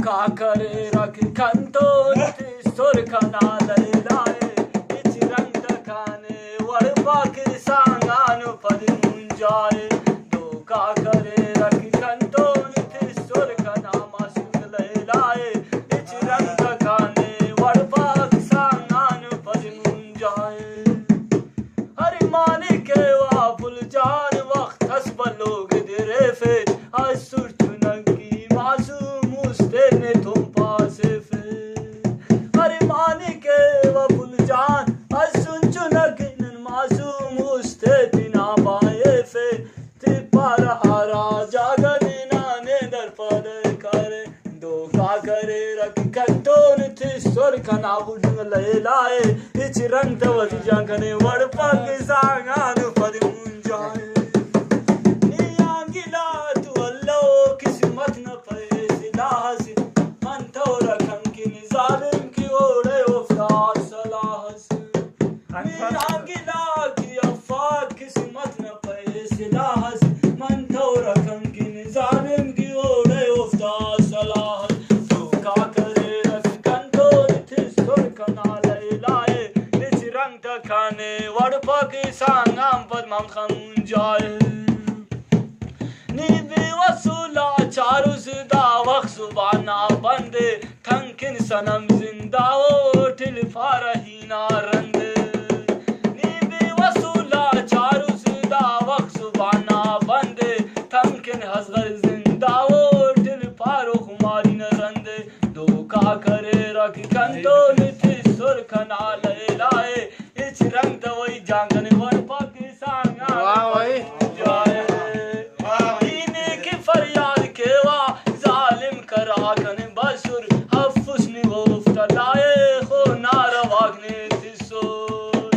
का करे रख खंतो सुर खनाल लाए इच रंग खाने वर पाकिर सांगान पद मुंजाए दो का करे रख खंतो सुर खना मासूम लाए इच रंग खाने वर पाक सांगान पद मुंजाए हरि मालिक वा फुल जान वक्त हसब लोग दिरे फे असुर चुनकी मासूम उस्ते ने तुम पासे फे हरि मालिक वा फुल जान असुर चुनकी मासूम उस्ते तिना पाए फे ति पर आरा जागने नाने दर पर करे दो का करे रख कंटोन ति सुर खना बुढ़ ले लाए इच रंग तवज जागने वड़ पग सांगान पद मुंजाए नियांगिला तू अल्लो किस्मत न पे सिलाहस मन तो रखन की जालिम की ओरे उफ्तार सलाहस नियांगिला की अफाक किस्मत न पे सिलाहस मन तो रखन की जालिम की ओरे उफ्तार सलाहस तो का करे रख कंटो ति सुर खना ले लाए इच रंग खाने वड़ पग सांगाम पद माम खमुन जाए नीबी वसूला चारु जुदा वक्त सुबाना बंदे थंकिन सनम जिंदाओ ठिल फारहीना रंदे नीबी वसूला चारु जुदा वक्त सुबाना बंदे थंकिन हसगर जिंदाओ ठिल फारो खुमारी न रंदे दो का करे रख कंतो निति सुर खना ले लाए इच रंग तवई जांगन वर पग सांगा वाह भाई जाए दीने की फरियाद केवा जालिम करा कन बसुर हफुसनी वो उफ्तलाए खो नारवागने तिसोर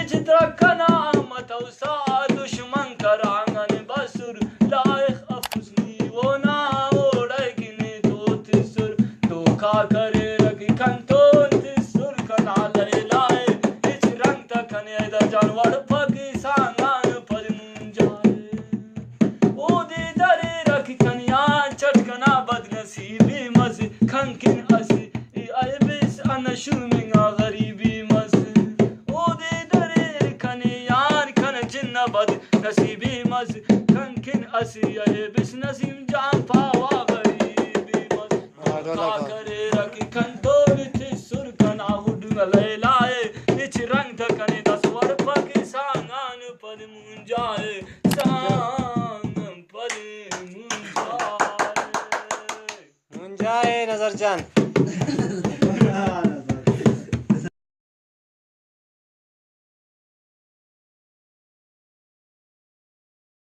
इच तरकना मतौसा दुश्मन करांगन बसुर लाइक हफुसनी वो ना ओढ़े गिने तो तिसुर दो का करे रखी खंतोन तिसुर खना ले लाए इच रंग तकने दा जानवर पगी सांगान पद मुंजाए ओ दे दरे रख कन्या चटकना बदनसीबी मज खंकिन असी अयबिस अनशुमिंगा गरीबी मज ओ दे दरे कन्या खन जिन्न बद नसीबी मज खंकिन असी अयबिस नसीम जान पावा गरीबी मज का करे रख खंतो निति सुर खना उडुंग ले लाए इच रंग तकने दस वर पग सांगान पद मुंजाए सांगम पद मुंजाए मुंजाए नजर जान।